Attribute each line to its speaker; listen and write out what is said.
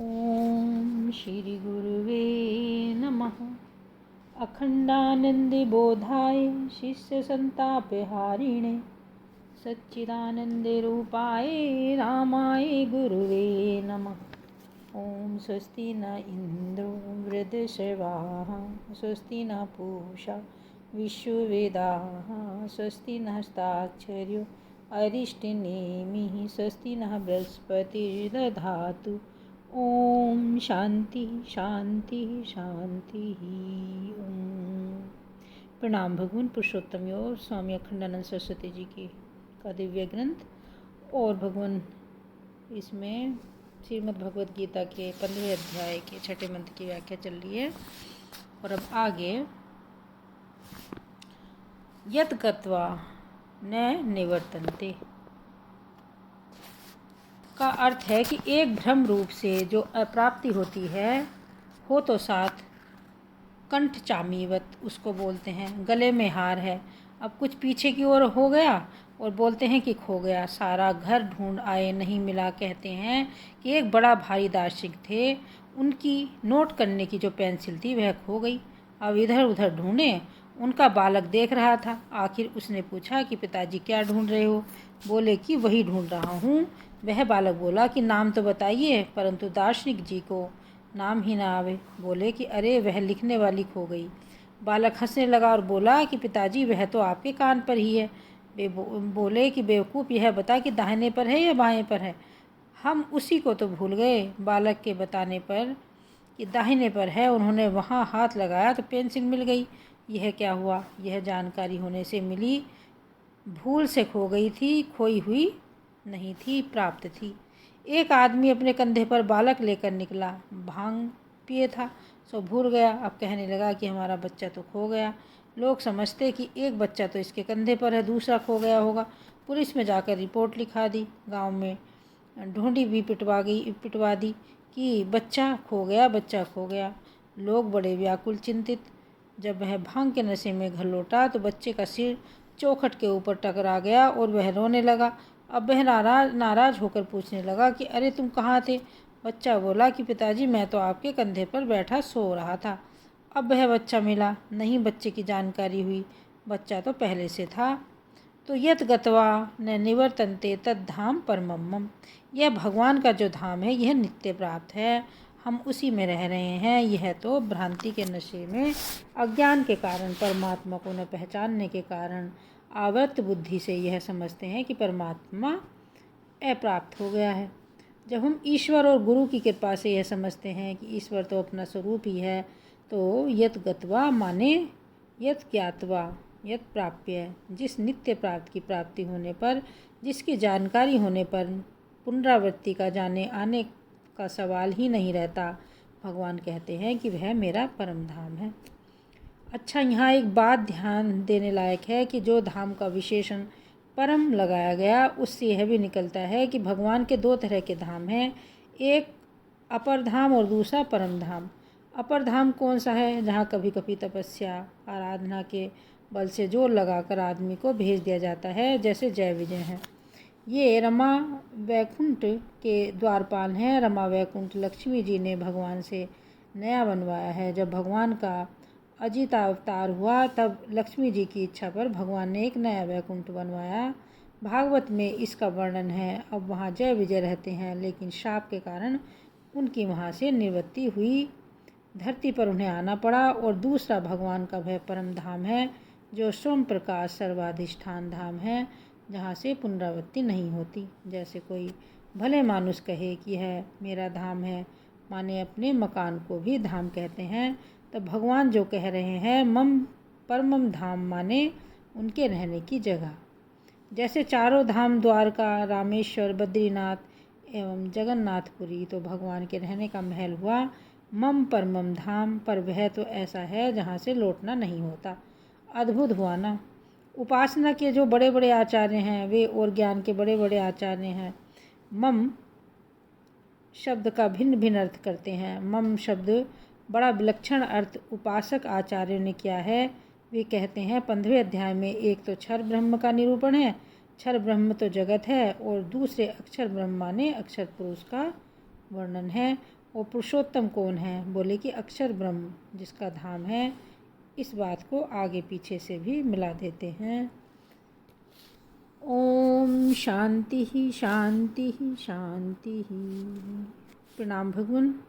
Speaker 1: ओम श्री गुरुवे नमः। अखंडानंदबोधाय शिष्य संतापहारिणे सच्चिदानंदरूपाय रामाय गुरुवे नमः। ओम स्वस्ति न इंद्रो वृद्धश्रवाः स्वस्ति न पूषा विश्ववेदाः स्वस्ति नस्ताक्षर्यो अरिष्टनेमिः स्वस्ति न बृहस्पतिर्दधातु। ओम शांति शांति शांति। ओम। प्रणाम भगवान पुरुषोत्तम योग स्वामी अखंडानंद सरस्वती जी की का दिव्य ग्रंथ और भगवान इसमें श्रीमद् भगवद गीता के 15वें अध्याय के 6ठे मंत्र की व्याख्या चल रही है। और अब आगे यत् गत्वा न निवर्तन्ते का अर्थ है कि एक भ्रम रूप से जो अप्राप्ति होती है हो तो साथ कंठ चामीवत उसको बोलते हैं, गले में हार है। अब कुछ पीछे की ओर हो गया और बोलते हैं कि खो गया, सारा घर ढूंढ आए नहीं मिला। कहते हैं कि एक बड़ा भारी दार्शनिक थे, उनकी नोट करने की जो पेंसिल थी वह खो गई। अब इधर उधर ढूंढे, उनका बालक देख रहा था। आखिर उसने पूछा कि पिताजी क्या ढूंढ रहे हो? बोले कि वही ढूंढ रहा हूँ। वह बालक बोला कि नाम तो बताइए, परंतु दार्शनिक जी को नाम ही ना आवे। बोले कि अरे वह लिखने वाली खो गई। बालक हंसने लगा और बोला कि पिताजी वह तो आपके कान पर ही है। वे बोले कि बेवकूफ़, यह बता कि दाहिने पर है या बाएं पर है। हम उसी को तो भूल गए। बालक के बताने पर कि दाहिने पर है उन्होंने वहाँ हाथ लगाया तो पेंसिल मिल गई। यह क्या हुआ? यह जानकारी होने से मिली। भूल से खो गई थी, खोई हुई नहीं थी, प्राप्त थी। एक आदमी अपने कंधे पर बालक लेकर निकला। भांग पिए था सो भूल गया। अब कहने लगा कि हमारा बच्चा तो खो गया। लोग समझते कि एक बच्चा तो इसके कंधे पर है, दूसरा खो गया होगा। पुलिस में जाकर रिपोर्ट लिखा दी। गांव में ढूंढी भी पिटवा दी कि बच्चा खो गया, बच्चा खो गया। लोग बड़े व्याकुल चिंतित। जब वह भांग के नशे में घर लौटा तो बच्चे का सिर चौखट के ऊपर टकरा गया और वह रोने लगा। अब वह नाराज होकर पूछने लगा कि अरे तुम कहाँ थे? बच्चा बोला कि पिताजी मैं तो आपके कंधे पर बैठा सो रहा था। अब वह बच्चा मिला नहीं, बच्चे की जानकारी हुई, बच्चा तो पहले से था। तो यत गत्वा न निवर्तन्ते तद धाम परमम। यह भगवान का जो धाम है यह नित्य प्राप्त है, हम उसी में रह रहे हैं। यह तो भ्रांति के नशे में अज्ञान के कारण, परमात्मा को न पहचानने के कारण आवृत्त बुद्धि से यह समझते हैं कि परमात्मा अप्राप्त हो गया है। जब हम ईश्वर और गुरु की कृपा से यह समझते हैं कि ईश्वर तो अपना स्वरूप ही है, तो यत गत्वा माने यत ज्ञात्वा यत प्राप्य, जिस नित्य प्राप्त की प्राप्ति होने पर, जिसकी जानकारी होने पर पुनरावृत्ति का जाने आने का सवाल ही नहीं रहता। भगवान कहते हैं कि वह मेरा परम धाम है। अच्छा, यहाँ एक बात ध्यान देने लायक है कि जो धाम का विशेषण परम लगाया गया उससे यह भी निकलता है कि भगवान के दो तरह के धाम हैं, एक अपर धाम और दूसरा परम धाम। अपर धाम कौन सा है? जहाँ कभी कभी तपस्या आराधना के बल से जोर लगाकर आदमी को भेज दिया जाता है, जैसे जय विजय हैं। ये रमा वैकुंठ के द्वारपाल हैं। रमा वैकुंठ लक्ष्मी जी ने भगवान से नया बनवाया है। जब भगवान का अजित अवतार हुआ तब लक्ष्मी जी की इच्छा पर भगवान ने एक नया वैकुंठ बनवाया। भागवत में इसका वर्णन है। अब वहाँ जय विजय रहते हैं, लेकिन शाप के कारण उनकी वहाँ से निवृत्ति हुई, धरती पर उन्हें आना पड़ा। और दूसरा भगवान का वह परम धाम है जो स्वयं प्रकाश सर्वाधिष्ठान धाम है, जहाँ से पुनरावृत्ति नहीं होती। जैसे कोई भले मानुष कहे कि यह मेरा धाम है, माने अपने मकान को भी धाम कहते हैं, तब भगवान जो कह रहे हैं मम परमम धाम माने उनके रहने की जगह। जैसे चारों धाम द्वारका, रामेश्वर, बद्रीनाथ एवं जगन्नाथपुरी तो भगवान के रहने का महल हुआ मम परमम धाम, पर वह तो ऐसा है जहाँ से लौटना नहीं होता। अद्भुत हुआ ना। उपासना के जो बड़े बड़े आचार्य हैं वे और ज्ञान के बड़े बड़े आचार्य हैं मम शब्द का भिन्न भिन्न अर्थ करते हैं। मम शब्द बड़ा विलक्षण अर्थ उपासक आचार्य ने किया है। वे कहते हैं 15वें अध्याय में एक तो क्षर ब्रह्म का निरूपण है, क्षर ब्रह्म तो जगत है, और दूसरे अक्षर ब्रह्मा ने अक्षर पुरुष का वर्णन है। और पुरुषोत्तम कौन है? बोले कि अक्षर ब्रह्म जिसका धाम है। इस बात को आगे पीछे से भी मिला देते हैं। ओम शांति ही शांति ही शांति ही। प्रणाम भगवान।